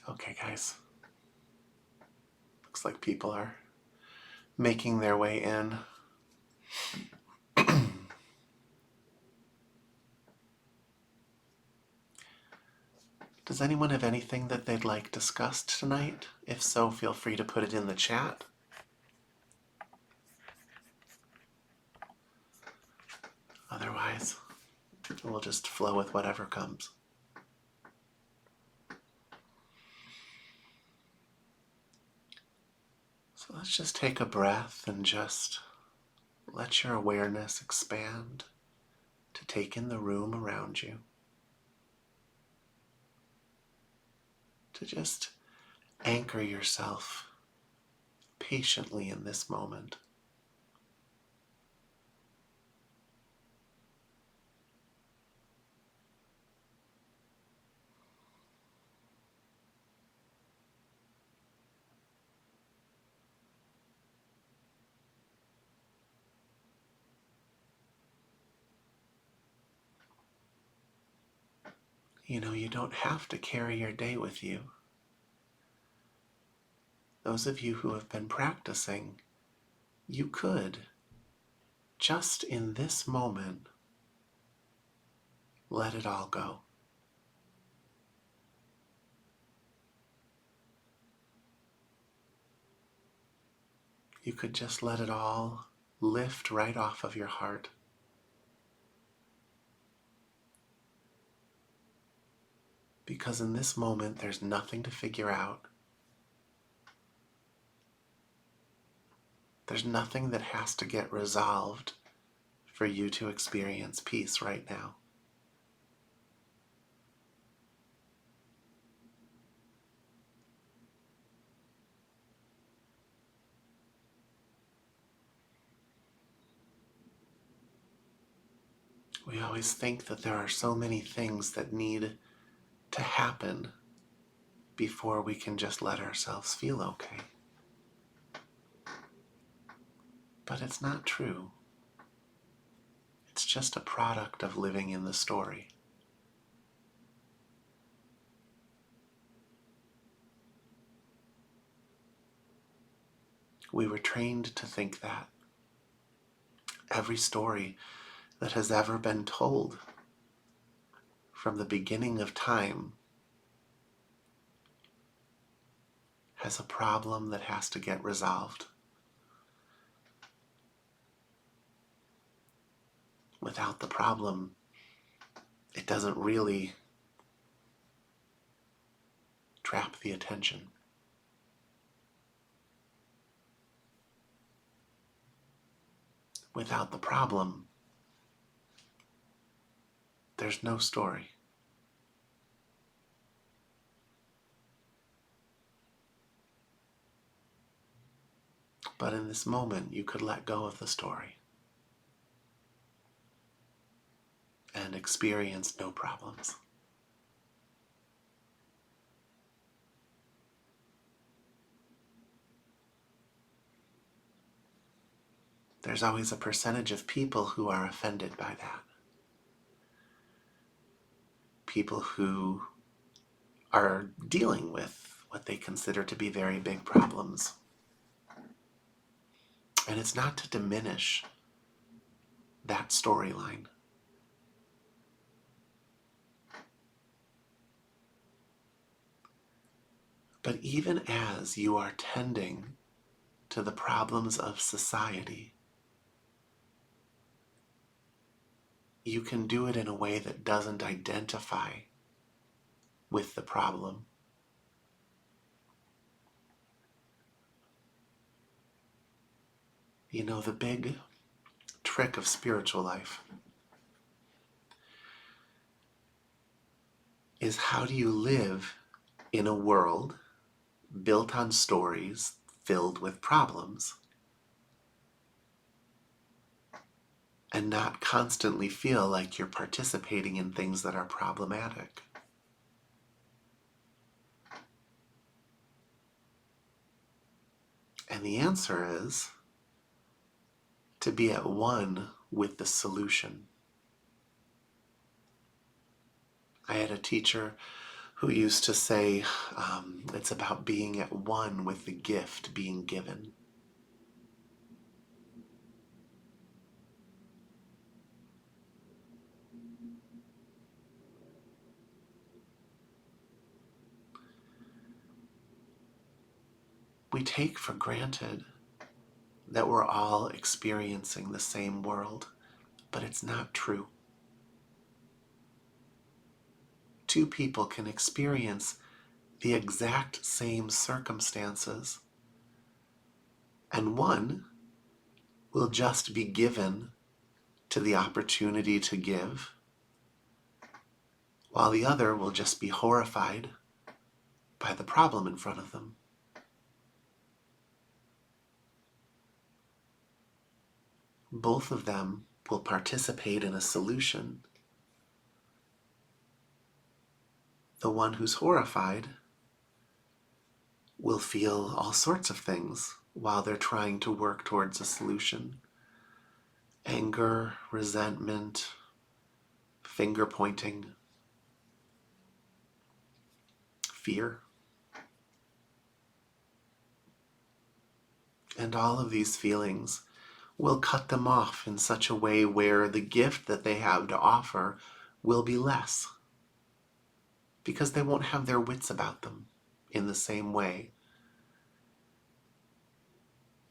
Okay, guys. Looks like people are making their way in. Does anyone have anything that they'd like discussed tonight? If so, feel free to put it in the chat. Otherwise, we'll just flow with whatever comes. So let's just take a breath and just let your awareness expand to take in the room around you. To just anchor yourself patiently in this moment. You know, you don't have to carry your day with you. Those of you who have been practicing, you could, just in this moment, let it all go. You could just let it all lift right off of your heart. Because in this moment, there's nothing to figure out. There's nothing that has to get resolved for you to experience peace right now. We always think that there are so many things that need to happen before we can just let ourselves feel okay. But it's not true. It's just a product of living in the story. We were trained to think that. Every story that has ever been told from the beginning of time has a problem that has to get resolved. Without the problem, it doesn't really trap the attention. Without the problem, there's no story. But in this moment, you could let go of the story and experience no problems. There's always a percentage of people who are offended by that. People who are dealing with what they consider to be very big problems. And it's not to diminish that storyline. But even as you are tending to the problems of society, you can do it in a way that doesn't identify with the problem. You know, the big trick of spiritual life is how do you live in a world built on stories filled with problems and not constantly feel like you're participating in things that are problematic. And the answer is to be at one with the solution. I had a teacher who used to say, it's about being at one with the gift being given. We take for granted that we're all experiencing the same world, but it's not true. Two people can experience the exact same circumstances, and one will just be given to the opportunity to give, while the other will just be horrified by the problem in front of them. Both of them will participate in a solution. The one who's horrified will feel all sorts of things while they're trying to work towards a solution. Anger, resentment, finger pointing, fear. And all of these feelings will cut them off in such a way where the gift that they have to offer will be less, because they won't have their wits about them in the same way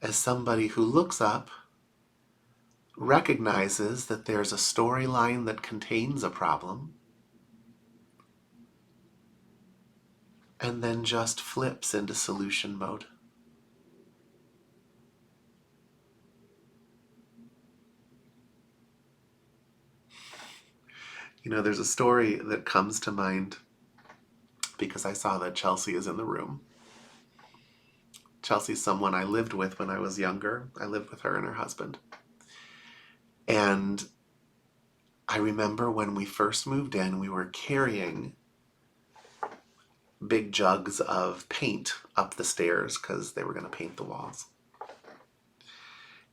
as somebody who looks up, recognizes that there's a storyline that contains a problem, and then just flips into solution mode. You know, there's a story that comes to mind because I saw that Chelsea is in the room. Chelsea's someone I lived with when I was younger. I lived with her and her husband. And I remember when we first moved in, we were carrying big jugs of paint up the stairs because they were going to paint the walls.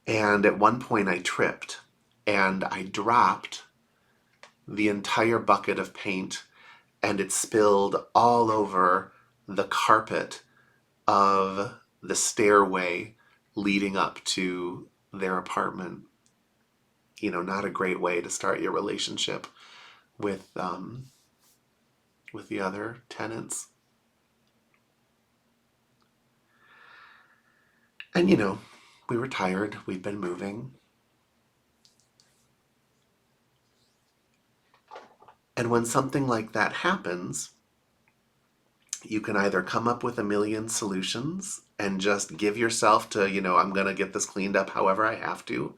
And at one point I tripped and I dropped the entire bucket of paint, and it spilled all over the carpet of the stairway leading up to their apartment. You know, not a great way to start your relationship with the other tenants. And you know, we were tired, we'd been moving. And when something like that happens, you can either come up with a million solutions and just give yourself to, you know, I'm going to get this cleaned up however I have to,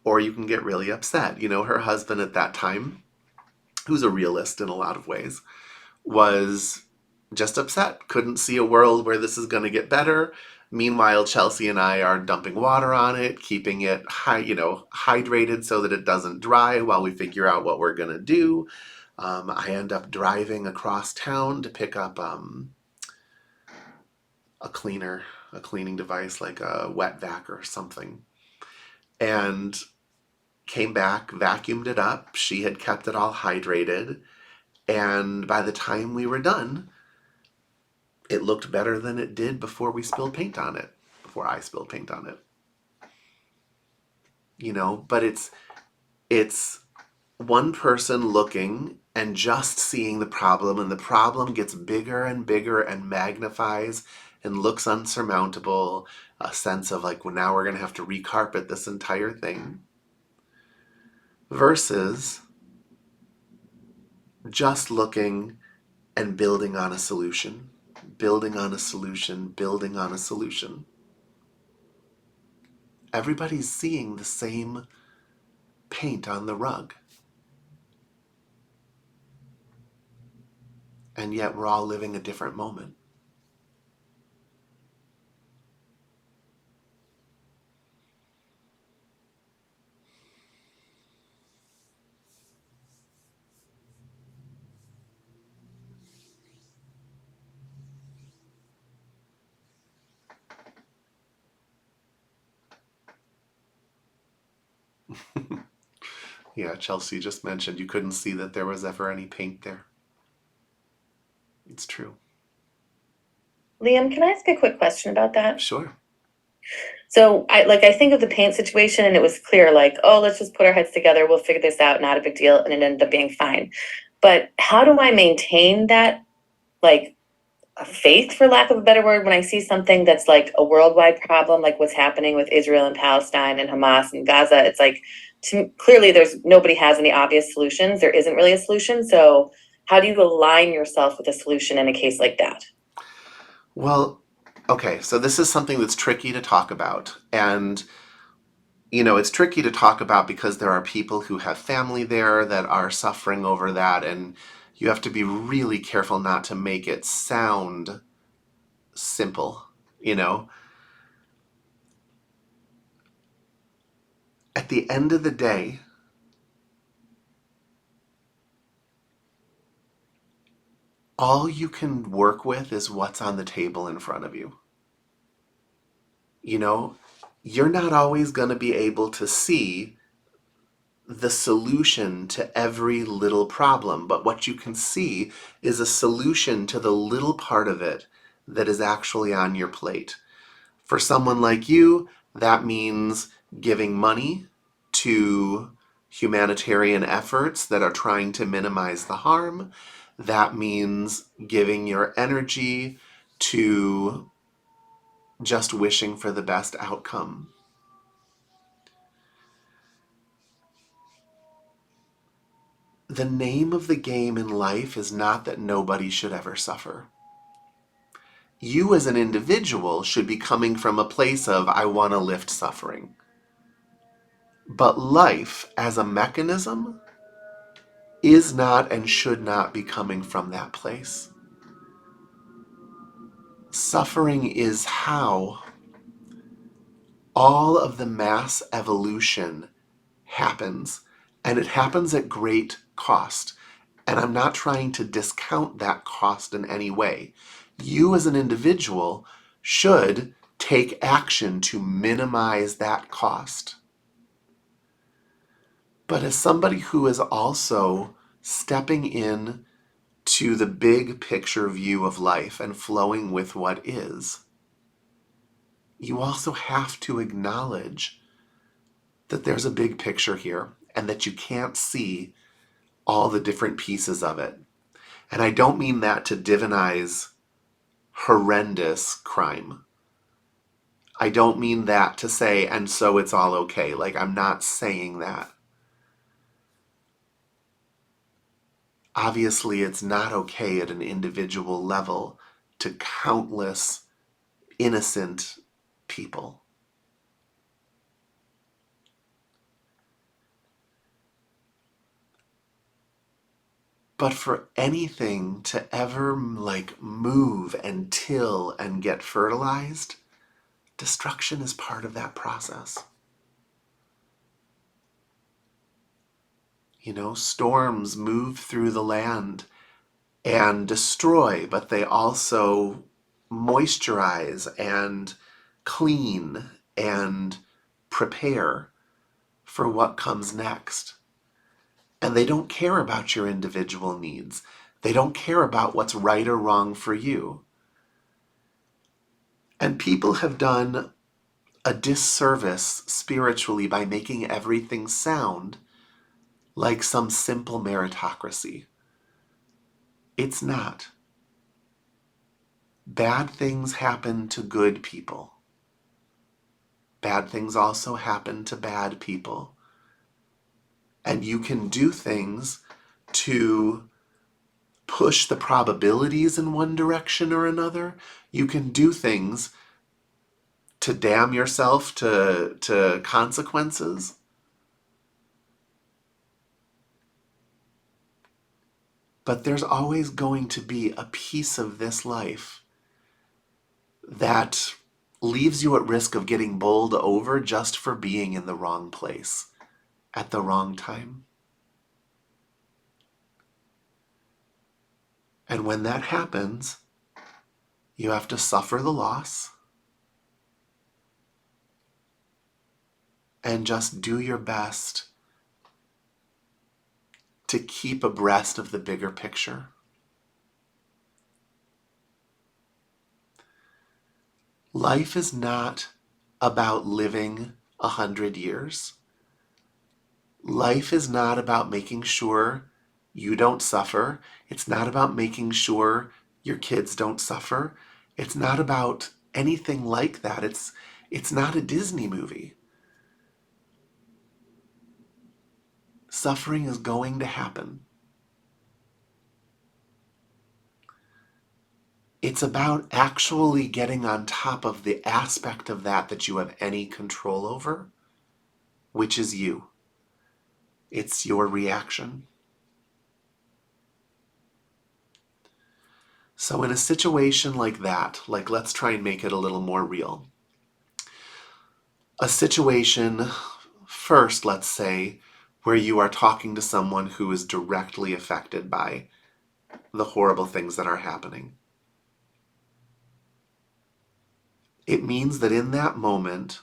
or you can get really upset. You know, her husband at that time, who's a realist in a lot of ways, was just upset, couldn't see a world where this is going to get better. Meanwhile, Chelsea and I are dumping water on it, keeping it hydrated so that it doesn't dry while we figure out what we're going to do. I end up driving across town to pick up a cleaning device like a wet vac or something. And came back, vacuumed it up. She had kept it all hydrated. And by the time we were done, it looked better than it did before we spilled paint on it, before I spilled paint on it. You know, but it's one person looking and just seeing the problem, and the problem gets bigger and bigger and magnifies and looks unsurmountable, a sense of like, well, now we're going to have to recarpet this entire thing, versus just looking and building on a solution, building on a solution, building on a solution. Everybody's seeing the same paint on the rug, and yet we're all living a different moment. Yeah, Chelsea just mentioned you couldn't see that there was ever any paint there. It's true. Liam, can I ask a quick question about that? Sure. So I think of the paint situation and it was clear like, oh, let's just put our heads together, we'll figure this out, not a big deal, and it ended up being fine. But how do I maintain that like faith, for lack of a better word, when I see something that's like a worldwide problem, like what's happening with Israel and Palestine and Hamas and Gaza? It's like clearly there's nobody has any obvious solutions. There isn't really a solution. So how do you align yourself with a solution in a case like that? Well, okay, so this is something that's tricky to talk about. And, it's tricky to talk about because there are people who have family there that are suffering over that. And you have to be really careful not to make it sound simple, you know? At the end of the day, all you can work with is what's on the table in front of you. You know, you're not always going to be able to see the solution to every little problem, but what you can see is a solution to the little part of it that is actually on your plate. For someone like you, that means giving money to humanitarian efforts that are trying to minimize the harm. That means giving your energy to just wishing for the best outcome. The name of the game in life is not that nobody should ever suffer. You as an individual should be coming from a place of, I want to lift suffering. But life as a mechanism is not and should not be coming from that place. Suffering is how all of the mass evolution happens, and it happens at great cost. And I'm not trying to discount that cost in any way. You as an individual should take action to minimize that cost. But as somebody who is also stepping in to the big picture view of life and flowing with what is, you also have to acknowledge that there's a big picture here and that you can't see all the different pieces of it. And I don't mean that to divinize horrendous crime. I don't mean that to say, and so it's all okay. Like, I'm not saying that. Obviously, it's not okay at an individual level to countless innocent people. But for anything to ever like move and till and get fertilized, destruction is part of that process. Storms move through the land and destroy, but they also moisturize and clean and prepare for what comes next. And they don't care about your individual needs. They don't care about what's right or wrong for you. And people have done a disservice spiritually by making everything sound like some simple meritocracy. It's not. Bad things happen to good people. Bad things also happen to bad people. And you can do things to push the probabilities in one direction or another. You can do things to damn yourself to consequences. But there's always going to be a piece of this life that leaves you at risk of getting bowled over just for being in the wrong place at the wrong time. And when that happens, you have to suffer the loss and just do your best to keep abreast of the bigger picture. Life is not about living 100 years. Life is not about making sure you don't suffer. It's not about making sure your kids don't suffer. It's not about anything like that. It's not a Disney movie. Suffering is going to happen. It's about actually getting on top of the aspect of that you have any control over, which is you. It's your reaction. So in a situation like that, like let's try and make it a little more real. A situation, first, let's say, where you are talking to someone who is directly affected by the horrible things that are happening. It means that in that moment,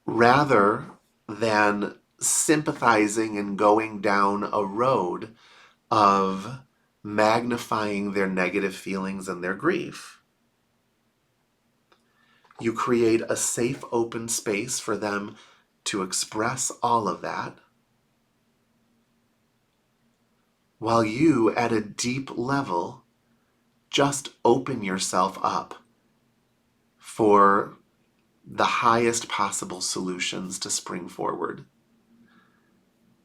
rather than sympathizing and going down a road of magnifying their negative feelings and their grief, you create a safe, open space for them to express all of that, while you, at a deep level, just open yourself up for the highest possible solutions to spring forward.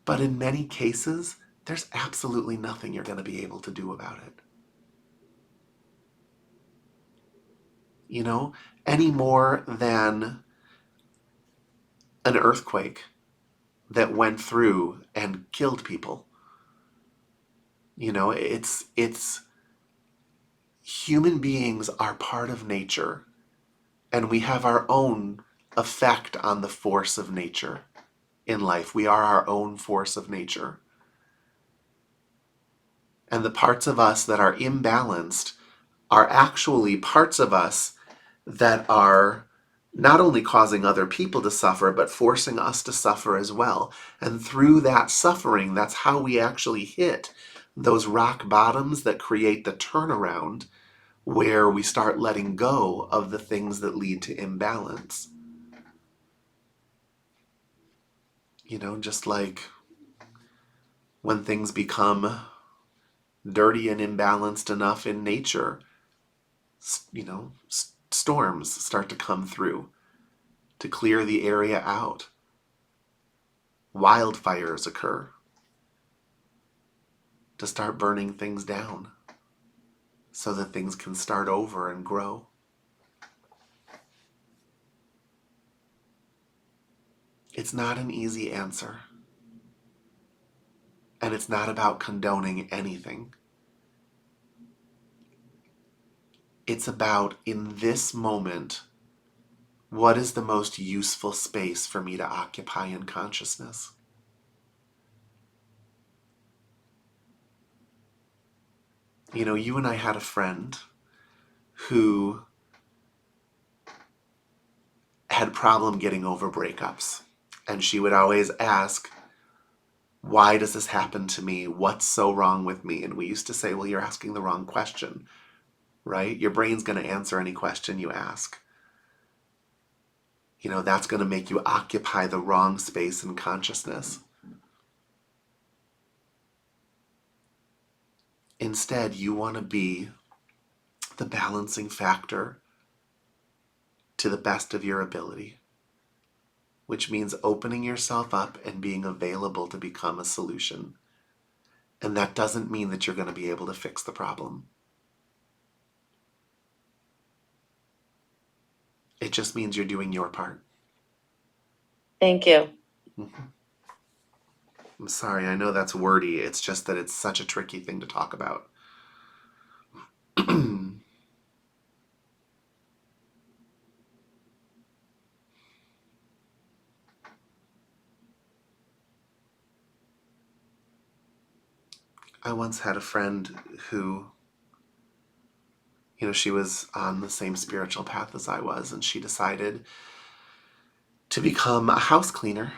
But in many cases, there's absolutely nothing you're going to be able to do about it. You know, any more than an earthquake that went through and killed people. You know, it's human beings are part of nature, and we have our own effect on the force of nature in life. We are our own force of nature. And the parts of us that are imbalanced are actually parts of us that are not only causing other people to suffer, but forcing us to suffer as well. And through that suffering, that's how we actually hit those rock bottoms that create the turnaround where we start letting go of the things that lead to imbalance. You know, just like when things become dirty and imbalanced enough in nature, you know, storms start to come through to clear the area out. Wildfires occur to start burning things down so that things can start over and grow. It's not an easy answer. And it's not about condoning anything. It's about, in this moment, what is the most useful space for me to occupy in consciousness? You know, you and I had a friend who had problem getting over breakups. And she would always ask, why does this happen to me? What's so wrong with me? And we used to say, well, you're asking the wrong question, right? Your brain's going to answer any question you ask. You know, that's going to make you occupy the wrong space in consciousness. Instead, you want to be the balancing factor to the best of your ability, which means opening yourself up and being available to become a solution. And that doesn't mean that you're going to be able to fix the problem. It just means you're doing your part. Thank you. Mm-hmm. I'm sorry, I know that's wordy. It's just that it's such a tricky thing to talk about. I once had a friend who, you know, she was on the same spiritual path as I was, and she decided to become a house cleaner.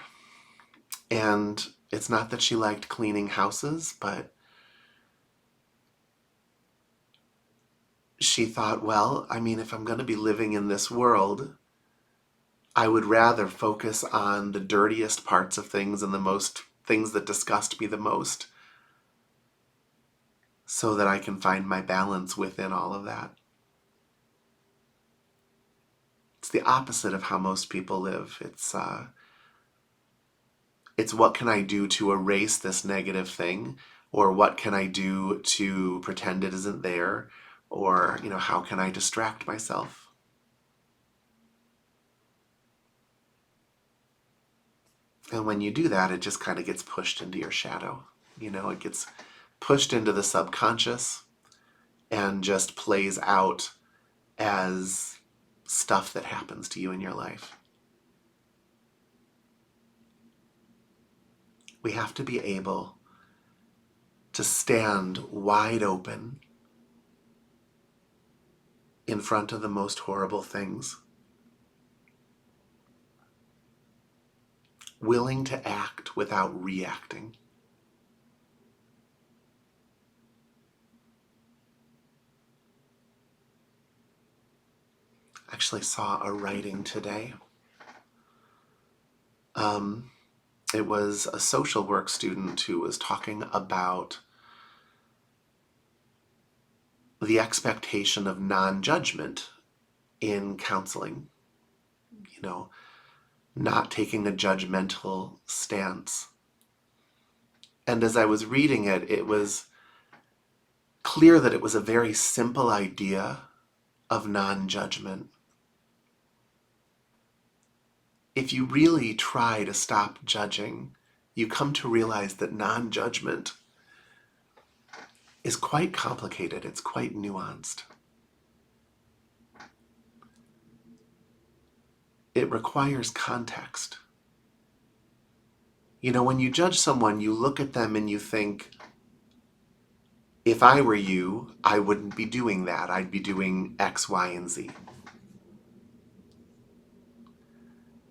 And it's not that she liked cleaning houses, but she thought, well, I mean, if I'm going to be living in this world, I would rather focus on the dirtiest parts of things and the most things that disgust me the most so that I can find my balance within all of that. It's the opposite of how most people live. It's what can I do to erase this negative thing, or what can I do to pretend it isn't there, or how can I distract myself? And when you do that, it just kind of gets pushed into your shadow. It gets pushed into the subconscious and just plays out as stuff that happens to you in your life. We have to be able to stand wide open in front of the most horrible things, willing to act without reacting. I actually saw a writing today. It was a social work student who was talking about the expectation of non-judgment in counseling, not taking a judgmental stance. And as I was reading it, it was clear that it was a very simple idea of non-judgment. If you really try to stop judging, you come to realize that non-judgment is quite complicated. It's quite nuanced. It requires context. When you judge someone, you look at them and you think, if I were you, I wouldn't be doing that. I'd be doing X, Y, and Z.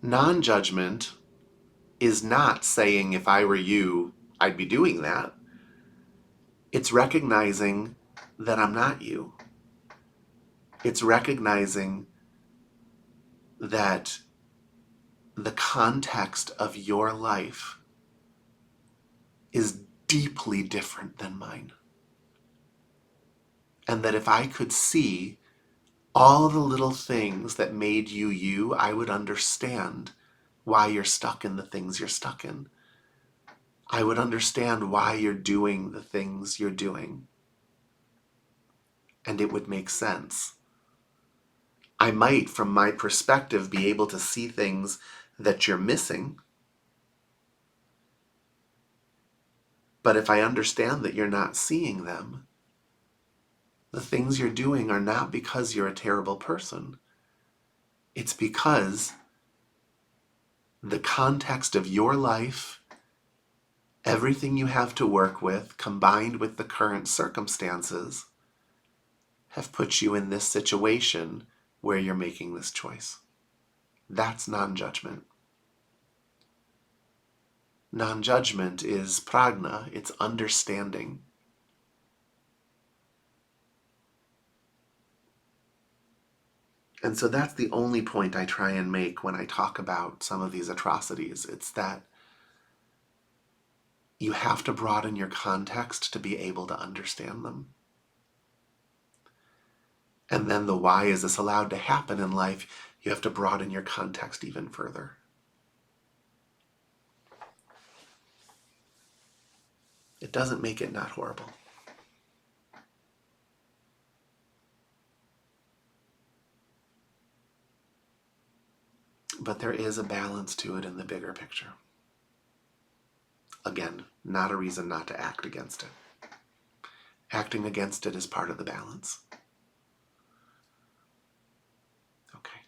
Non-judgment is not saying, if I were you, I'd be doing that. It's recognizing that I'm not you. It's recognizing that the context of your life is deeply different than mine. And that if I could see all the little things that made you you, I would understand why you're stuck in the things you're stuck in. I would understand why you're doing the things you're doing. And it would make sense. I might, from my perspective, be able to see things that you're missing. But if I understand that you're not seeing them, the things you're doing are not because you're a terrible person. It's because the context of your life, everything you have to work with, combined with the current circumstances, have put you in this situation where you're making this choice. That's non-judgment. Non-judgment is prajna, it's understanding. And so that's the only point I try and make when I talk about some of these atrocities. It's that you have to broaden your context to be able to understand them. And then the why is this allowed to happen in life? You have to broaden your context even further. It doesn't make it not horrible. But there is a balance to it in the bigger picture. Again, not a reason not to act against it. Acting against it is part of the balance. Okay.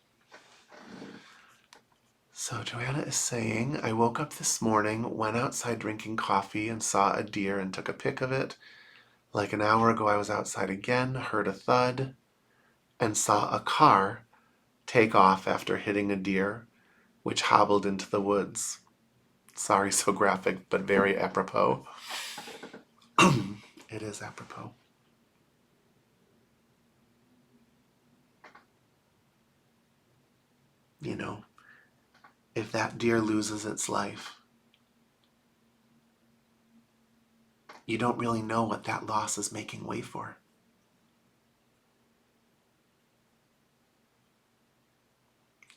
So Joanna is saying, I woke up this morning, went outside drinking coffee and saw a deer and took a pic of it. Like an hour ago, I was outside again, heard a thud, and saw a car take off after hitting a deer. which hobbled into the woods. Sorry, so graphic, but very apropos. It is apropos. You know, if that deer loses its life, you don't really know what that loss is making way for.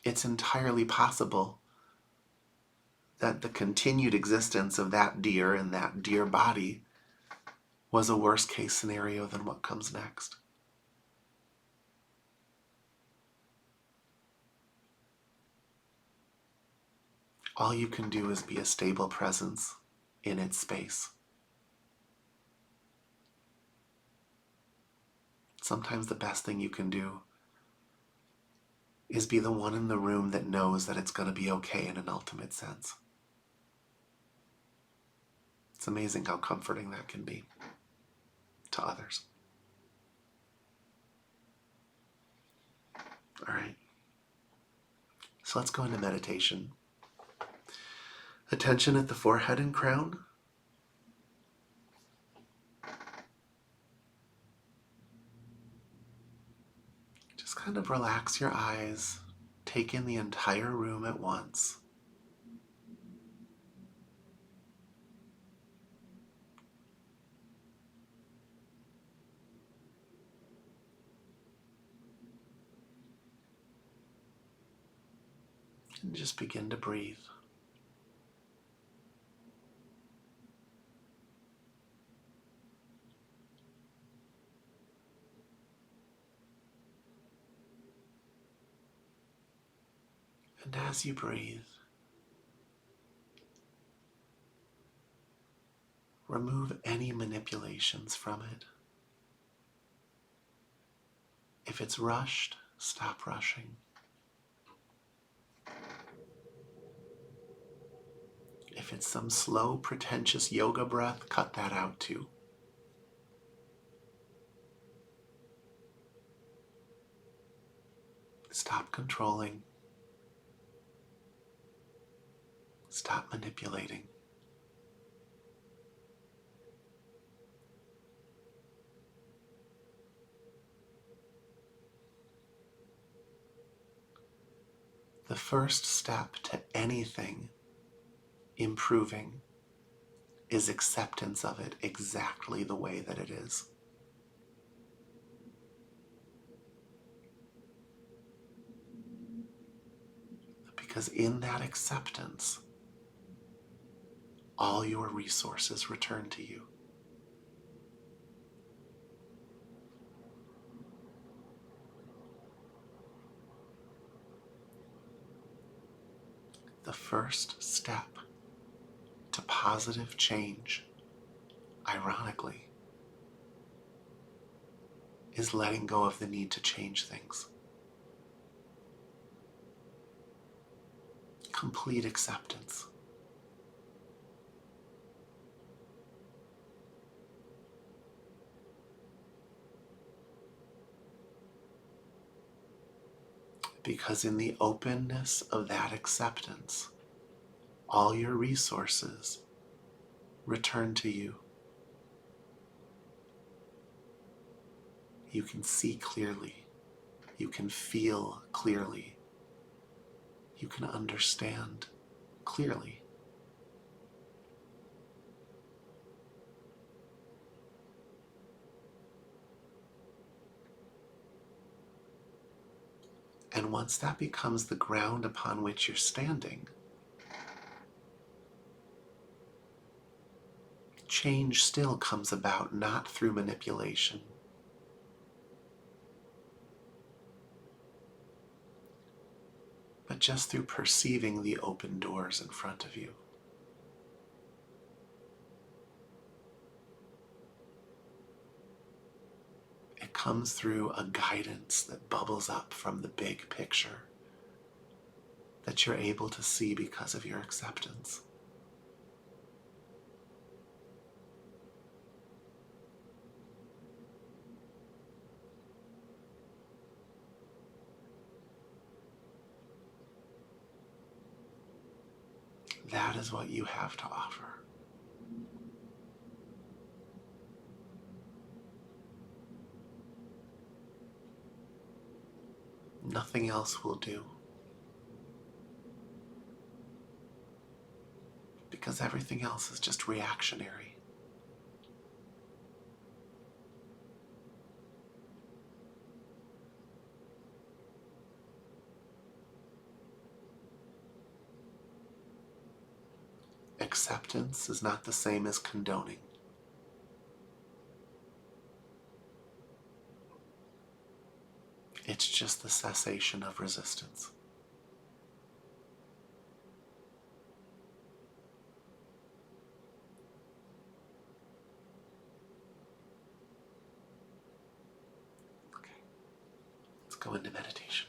It's entirely possible that the continued existence of that deer and that deer body was a worse case scenario than what comes next. All you can do is be a stable presence in its space. Sometimes the best thing you can do is be the one in the room that knows that it's going to be okay in an ultimate sense. It's amazing how comforting that can be to others. All right. So let's go into meditation. Attention at the forehead and crown. Just kind of relax your eyes. Take in the entire room at once. And just begin to breathe. And as you breathe, remove any manipulations from it. If it's rushed, stop rushing. If it's some slow, pretentious yoga breath, cut that out too. Stop controlling. Stop manipulating. The first step to anything improving is acceptance of it exactly the way that it is. Because in that acceptance, all your resources return to you. The first step to positive change, ironically, is letting go of the need to change things. Complete acceptance. Because in the openness of that acceptance, all your resources return to you. You can see clearly. You can feel clearly. You can understand clearly. And once that becomes the ground upon which you're standing, change still comes about not through manipulation, but just through perceiving the open doors in front of you. It comes through a guidance that bubbles up from the big picture that you're able to see because of your acceptance. That is what you have to offer. Nothing else will do. Because everything else is just reactionary. Acceptance is not the same as condoning. It's just the cessation of resistance. Okay, let's go into meditation.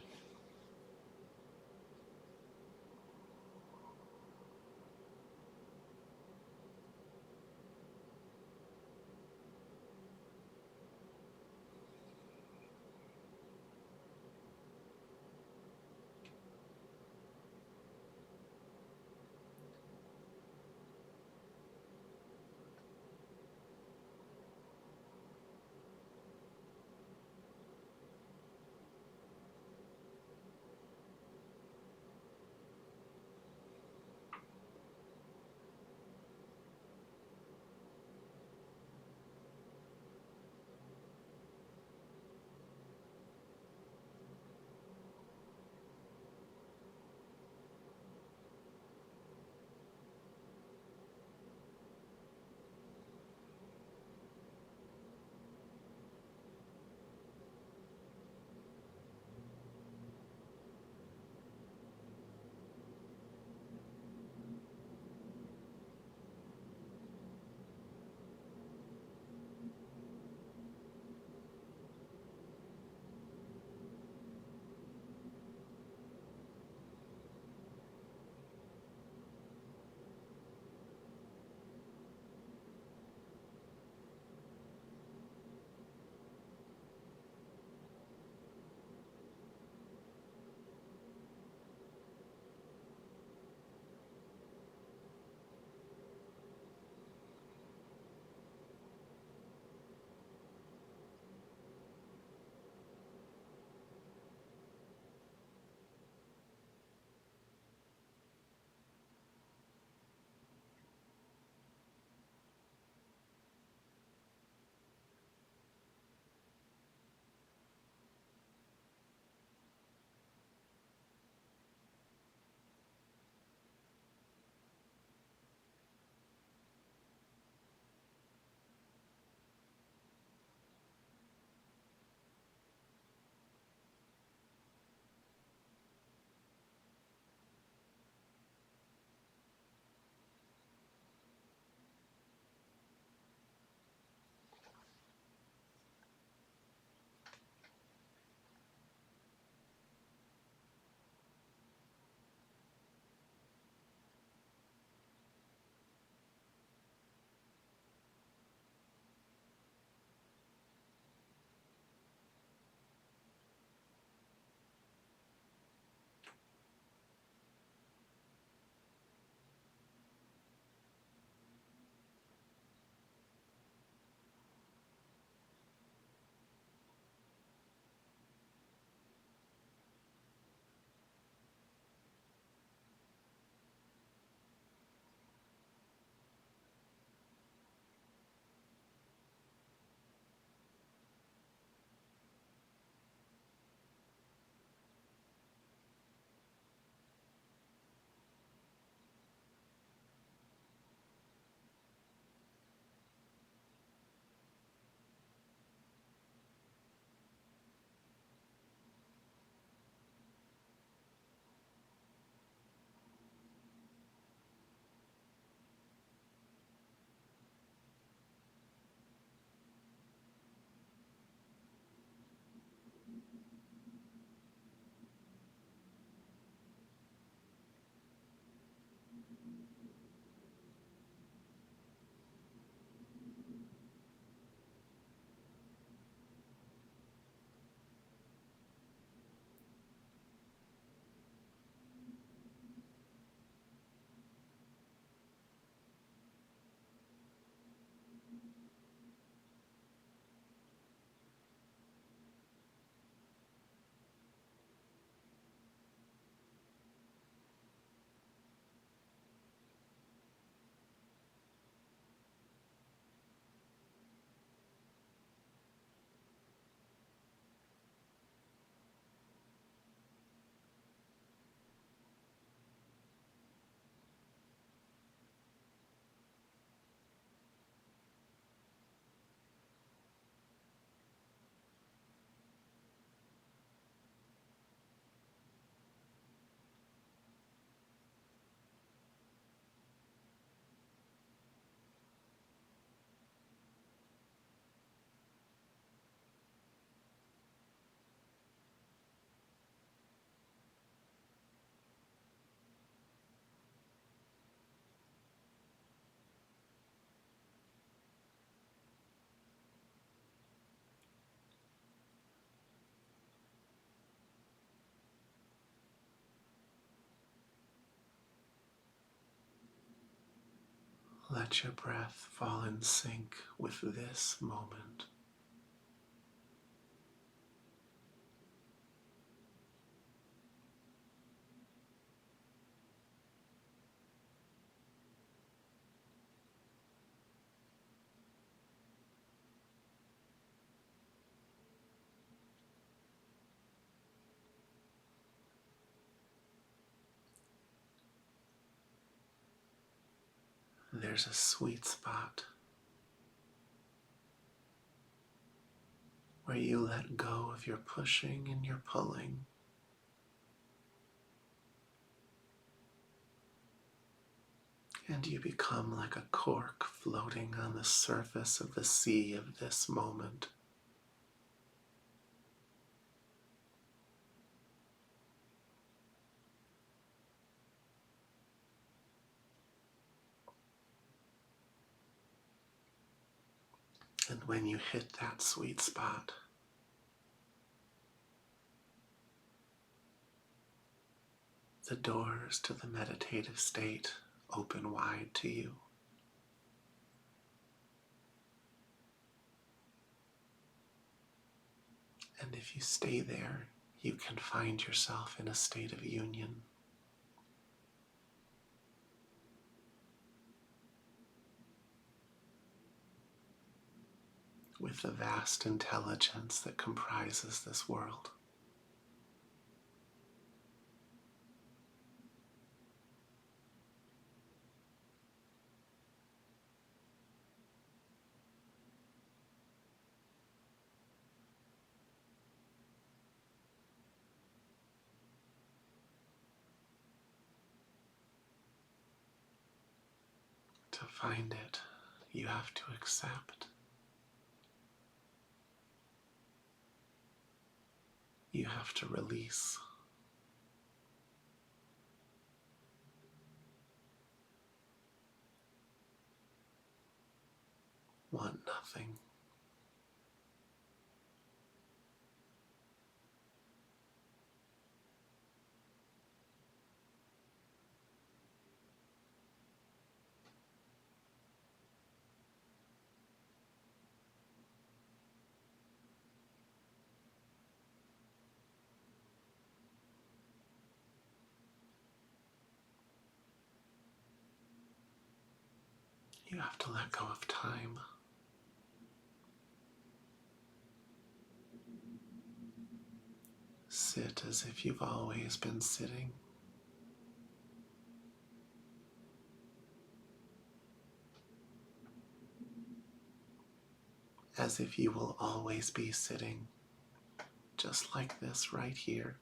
let your breath fall in sync with this moment. There's a sweet spot where you let go of your pushing and your pulling, and you become like a cork floating on the surface of the sea of this moment. And when you hit that sweet spot, the doors to the meditative state open wide to you. And if you stay there, you can find yourself in a state of union. With the vast intelligence that comprises this world. To find it, you have to accept. You have to release. Want nothing. You have to let go of time. Sit as if you've always been sitting. As if you will always be sitting, just like this right here.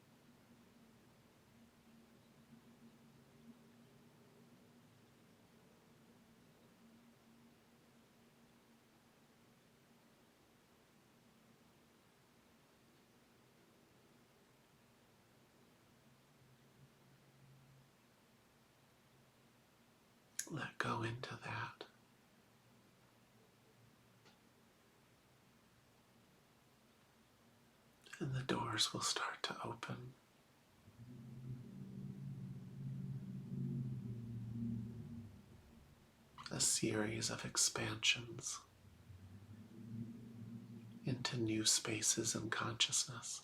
Let go into that. And the doors will start to open. A series of expansions into new spaces in consciousness.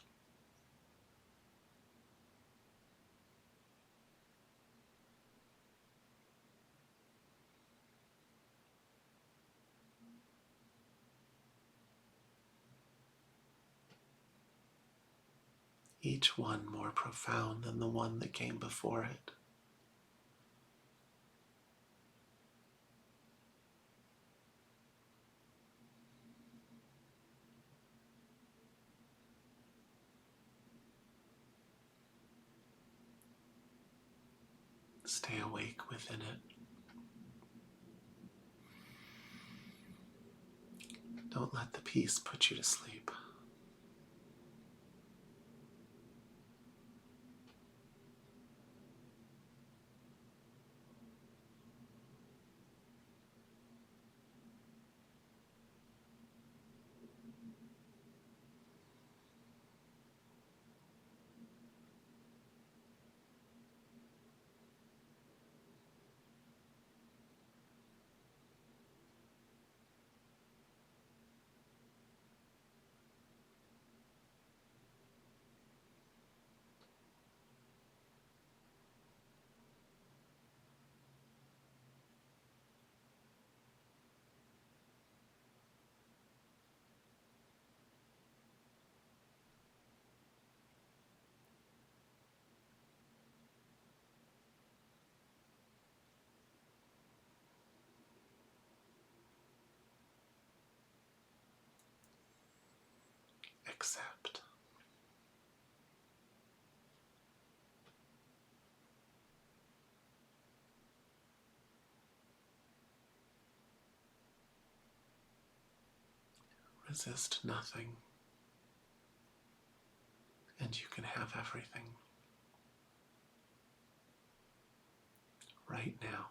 Each one more profound than the one that came before it. Stay awake within it. Don't let the peace put you to sleep. accept. Resist nothing, and you can have everything right now.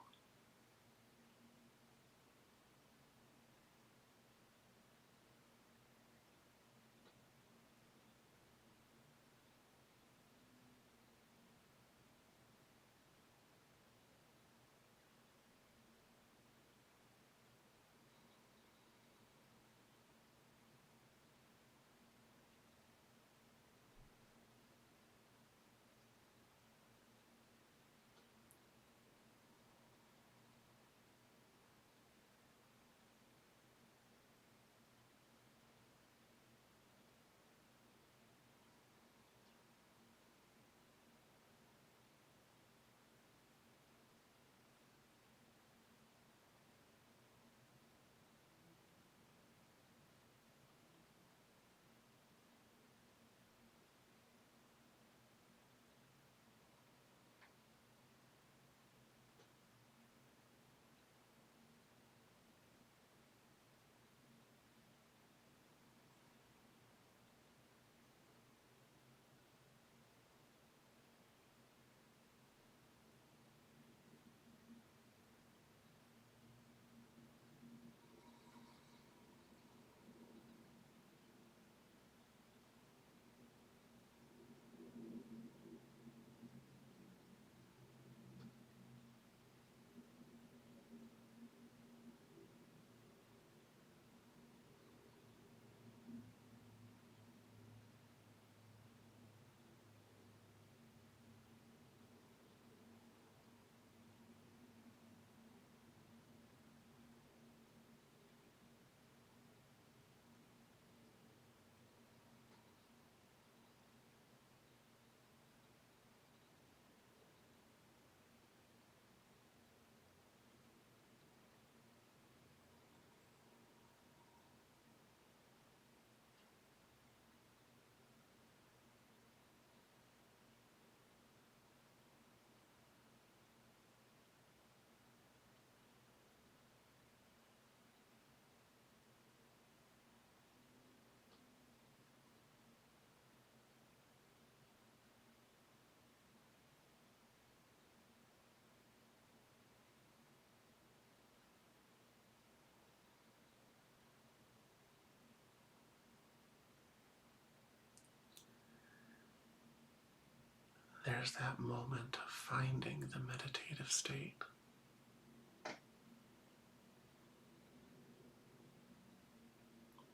There's that moment of finding the meditative state.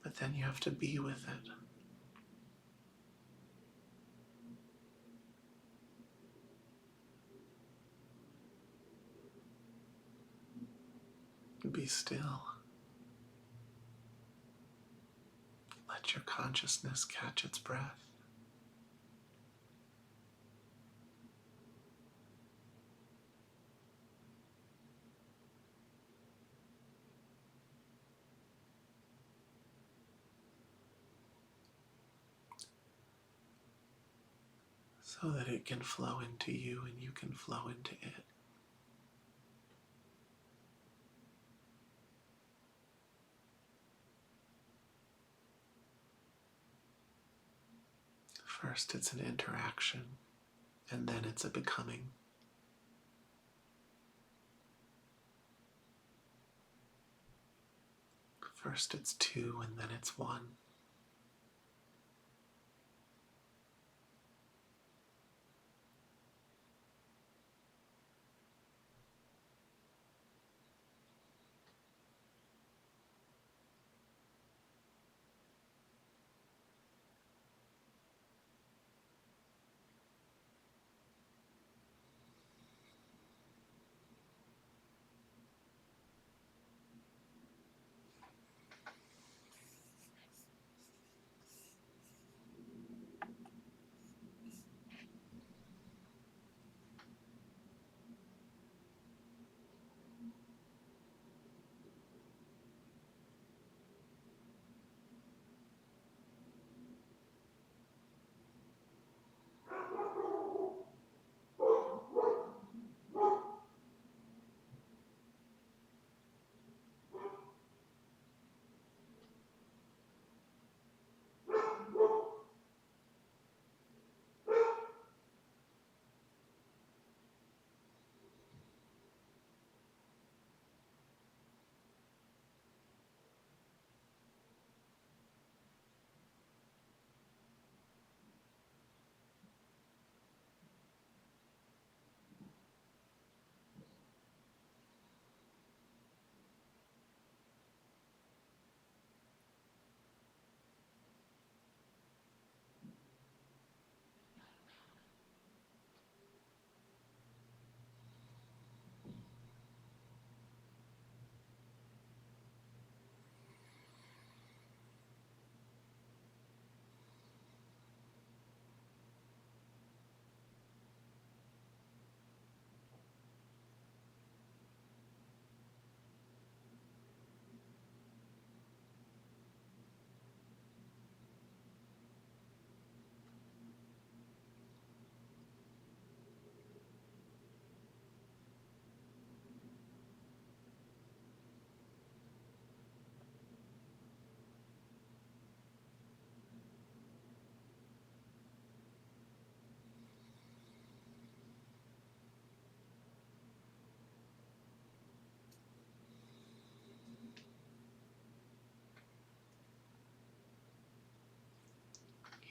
But then you have to be with it. Be still. Let your consciousness catch its breath. So that it can flow into you and you can flow into it. First, it's an interaction, and then it's a becoming. First, it's two, and then it's one.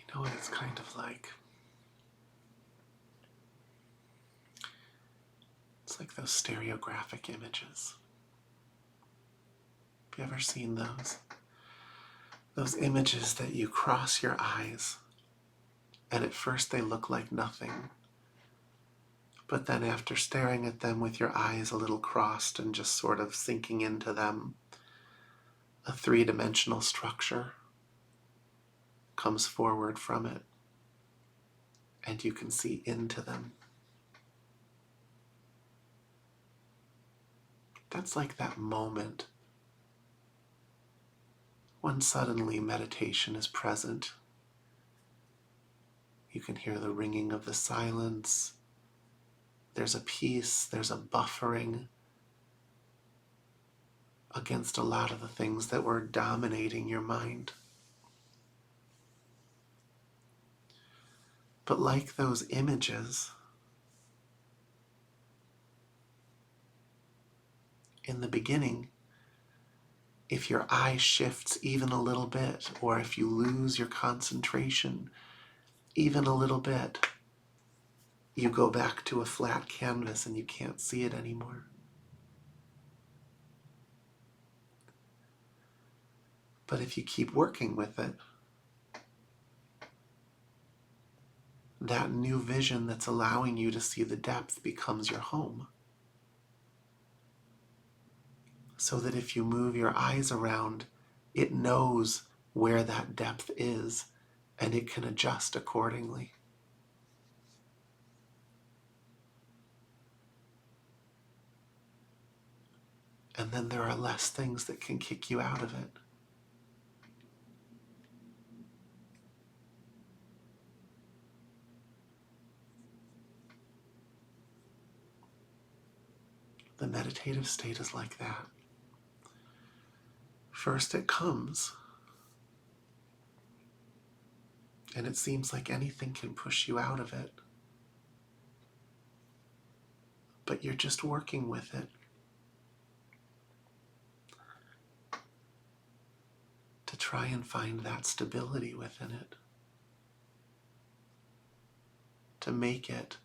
You know what it's kind of like? It's like those stereographic images. Have you ever seen those? Those images that you cross your eyes, and at first they look like nothing. But then after staring at them with your eyes a little crossed and just sort of sinking into them, a three-dimensional structure comes forward from it, and you can see into them. That's like that moment when suddenly meditation is present. You can hear the ringing of the silence. There's a peace, there's a buffering against a lot of the things that were dominating your mind. But like those images, in the beginning, if your eye shifts even a little bit, or if you lose your concentration even a little bit, you go back to a flat canvas and you can't see it anymore. But if you keep working with it, that new vision that's allowing you to see the depth becomes your home. So that if you move your eyes around, it knows where that depth is and it can adjust accordingly. And then there are less things that can kick you out of it. The meditative state is like that. First it comes, and it seems like anything can push you out of it. But you're just working with it to try and find that stability within it, to make it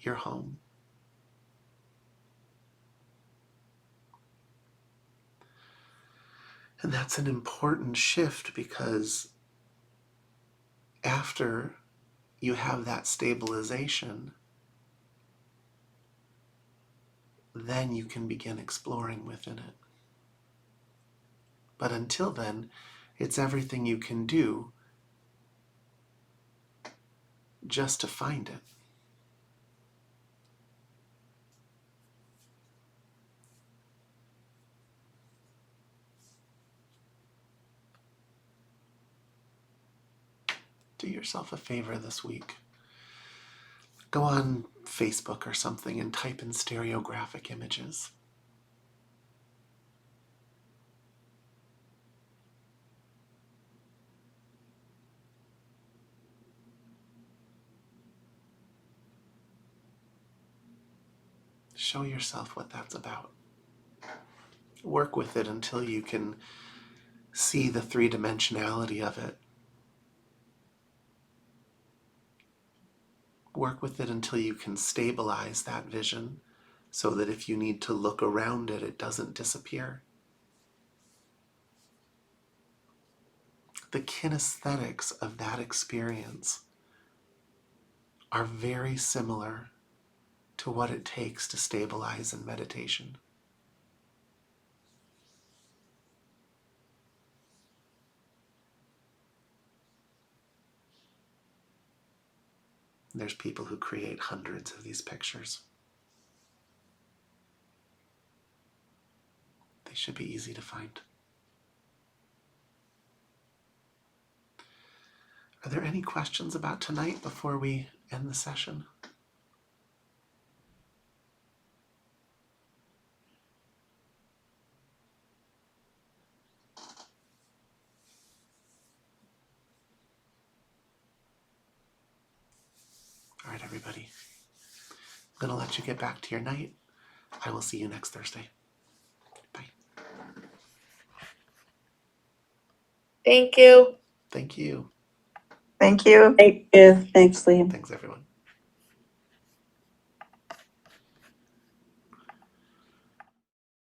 your home. And that's an important shift, because after you have that stabilization, then you can begin exploring within it. But until then, it's everything you can do just to find it. Do yourself a favor this week. Go on Facebook or something and type in stereographic images. Show yourself what that's about. Work with it until you can see the three-dimensionality of it. Work with it until you can stabilize that vision so that if you need to look around it, it doesn't disappear. The kinesthetics of that experience are very similar to what it takes to stabilize in meditation. There's people who create hundreds of these pictures. They should be easy to find. Are there any questions about tonight before we end the session? All right, everybody. I'm going to let you get back to your night. I will see you next Thursday. Bye. Thank you. Thank you. Thank you. Thank you. Thanks, Liam. Thanks, everyone.